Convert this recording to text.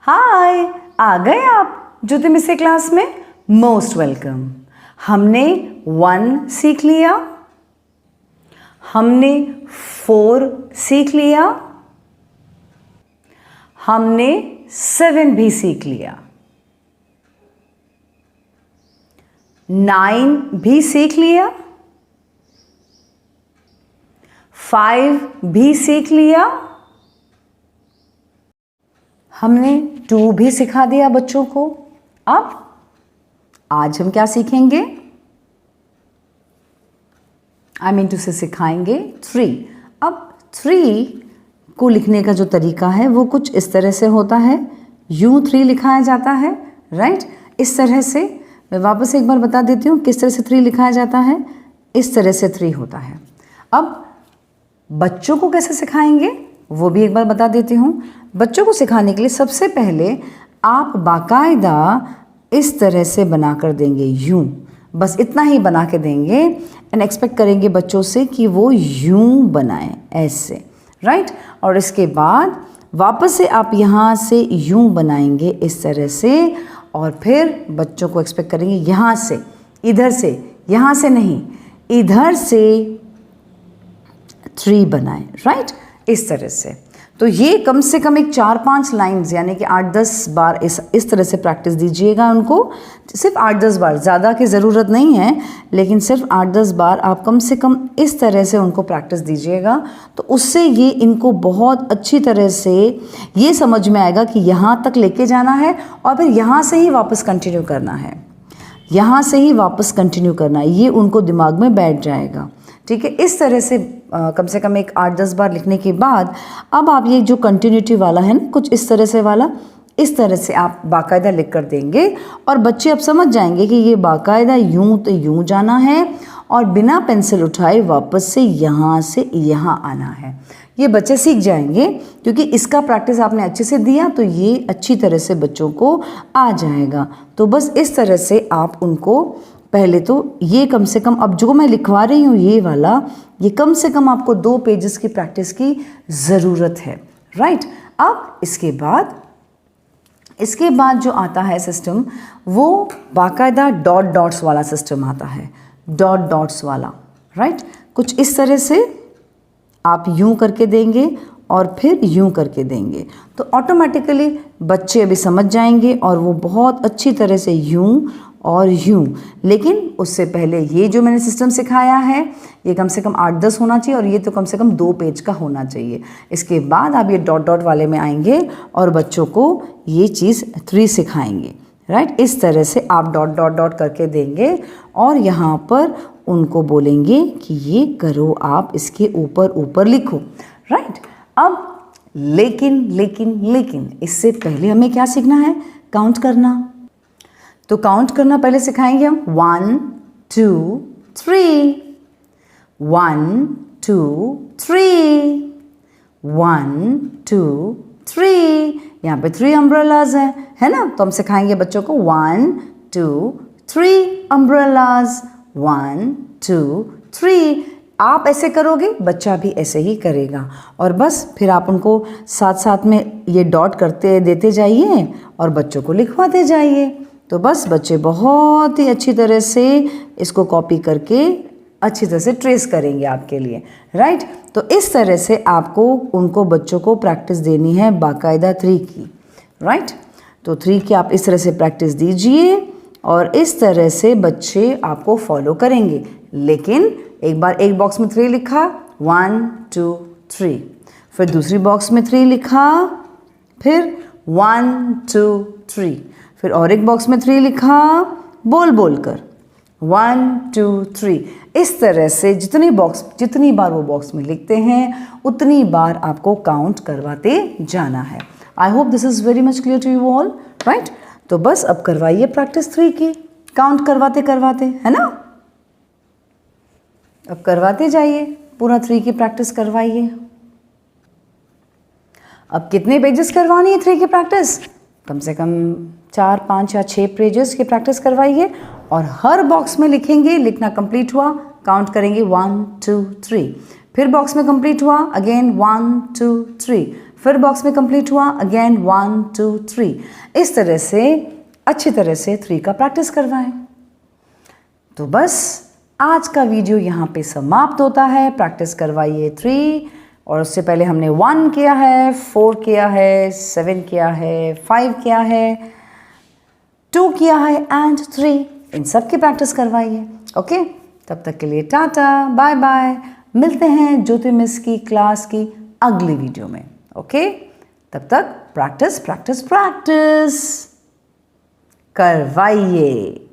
हाय, आ गए आप ज्योति miss class में। Most welcome. हमने 1 सीख लिया, हमने 4 सीख लिया, हमने 7 भी सीख लिया, 9 भी सीख लिया, 5 भी सीख लिया, हमने 2 भी सिखा दिया बच्चों को। अब आज हम क्या सीखेंगे? टू से सिखाएंगे 3। अब 3 को लिखने का जो तरीका है वो कुछ इस तरह से होता है। यूं 3 लिखाया जाता है, राइट? इस तरह से मैं वापस एक बार बता देती हूँ किस तरह से 3 लिखाया जाता है। इस तरह से 3 होता है। अब बच्चों को कैसे सिखाएंगे वो भी एक बार बता देती हूँ। बच्चों को सिखाने के लिए सबसे पहले आप बाकायदा इस तरह से बना कर देंगे, यूं, बस इतना ही बना के देंगे एंड एक्सपेक्ट करेंगे बच्चों से कि वो यूं बनाएं, ऐसे, राइट? और इसके बाद वापस से आप यहाँ से यूं बनाएंगे इस तरह से, और फिर बच्चों को एक्सपेक्ट करेंगे यहाँ से, इधर से, यहाँ से नहीं, इधर से 3 बनाएं, राइट? इस तरह से। तो ये कम से कम एक 4-5 लाइन्स यानी कि 8-10 बार इस तरह से प्रैक्टिस दीजिएगा उनको। सिर्फ 8-10 बार, ज़्यादा की ज़रूरत नहीं है, लेकिन सिर्फ 8-10 बार आप कम से कम इस तरह से उनको प्रैक्टिस दीजिएगा। तो उससे ये इनको बहुत अच्छी तरह से ये समझ में आएगा कि यहाँ तक लेके जाना है और फिर यहाँ से ही वापस कंटिन्यू करना है, यहाँ से ही वापस कंटिन्यू करना है, ये उनको दिमाग में बैठ जाएगा। ठीक है, इस तरह से कम से कम एक 8-10 बार लिखने के बाद अब आप ये जो कंटिन्यूटी वाला है ना, कुछ इस तरह से वाला, इस तरह से आप बाकायदा लिख कर देंगे और बच्चे अब समझ जाएंगे कि ये बाकायदा यूं तो यूं जाना है और बिना पेंसिल उठाए वापस से यहाँ आना है। ये बच्चे सीख जाएंगे क्योंकि इसका प्रैक्टिस आपने अच्छे से दिया, तो ये अच्छी तरह से बच्चों को आ जाएगा। तो बस इस तरह से आप उनको पहले तो ये कम से कम, अब जो मैं लिखवा रही हूँ ये वाला, ये कम से कम आपको 2 पेजेस की प्रैक्टिस की ज़रूरत है, राइट? अब इसके बाद जो आता है सिस्टम, वो बाकायदा डॉट्स वाला सिस्टम आता है, डॉट्स वाला, राइट? कुछ इस तरह से आप यूं करके देंगे और फिर यूं करके देंगे, तो ऑटोमेटिकली बच्चे अभी समझ जाएंगे और वो बहुत अच्छी तरह से यूं और यूं। लेकिन उससे पहले ये जो मैंने सिस्टम सिखाया है ये कम से कम 8-10 होना चाहिए और ये तो कम से कम 2 पेज का होना चाहिए। इसके बाद आप ये डॉट वाले में आएंगे और बच्चों को ये चीज़ 3 सिखाएंगे, राइट? इस तरह से आप डॉट करके देंगे और यहाँ पर उनको बोलेंगे कि ये करो, आप इसके ऊपर लिखो, राइट? अब लेकिन इससे पहले हमें क्या सीखना है? काउंट करना। तो काउंट करना पहले सिखाएंगे हम। 1 2 3, 1 2 3, 1 2 3। यहाँ पे 3 अम्ब्रेलाज है ना? तो हम सिखाएंगे बच्चों को 1 2 3 अम्ब्रेलाज, 1 2 3। आप ऐसे करोगे, बच्चा भी ऐसे ही करेगा और बस फिर आप उनको साथ में ये डॉट करते देते जाइए और बच्चों को लिखवाते जाइए। तो बस बच्चे बहुत ही अच्छी तरह से इसको कॉपी करके अच्छी तरह से ट्रेस करेंगे आपके लिए, राइट? तो इस तरह से आपको उनको बच्चों को प्रैक्टिस देनी है बाकायदा 3 की, राइट? तो 3 की आप इस तरह से प्रैक्टिस दीजिए और इस तरह से बच्चे आपको फॉलो करेंगे। लेकिन एक बार एक बॉक्स में 3 लिखा, 1 2 3, फिर दूसरी बॉक्स में 3 लिखा, फिर 1 2 3, फिर और एक बॉक्स में 3 लिखा बोल कर, 1 2 3। इस तरह से जितनी बार वो बॉक्स में लिखते हैं उतनी बार आपको काउंट करवाते जाना है। I hope this is very much clear to you all, right? तो बस अब करवाइए प्रैक्टिस 3 की, काउंट करवाते, है ना? अब करवाते जाइए, पूरा 3 की प्रैक्टिस करवाइए। अब कितने पेजेस करवानी है 3 की प्रैक्टिस? कम से कम 4 5 या 6 पेजेस की प्रैक्टिस करवाइए और हर बॉक्स में लिखेंगे, लिखना कंप्लीट हुआ, काउंट करेंगे 1 2 3, फिर बॉक्स में कंप्लीट हुआ, अगेन 1 2 3, फिर बॉक्स में कंप्लीट हुआ, अगेन 1 2 3। इस तरह से अच्छी तरह से 3 का प्रैक्टिस करवाएं। तो बस आज का वीडियो यहाँ पे समाप्त होता है। प्रैक्टिस करवाइए 3, और उससे पहले हमने 1 किया है, 4 किया है, 7 किया है, 5 किया है, 2 किया है एंड 3। इन सब की प्रैक्टिस करवाइए। ओके, तब तक के लिए टाटा, बाय बाय। मिलते हैं ज्योति मिस की क्लास की अगली वीडियो में। ओके, तब तक प्रैक्टिस प्रैक्टिस प्रैक्टिस करवाइए।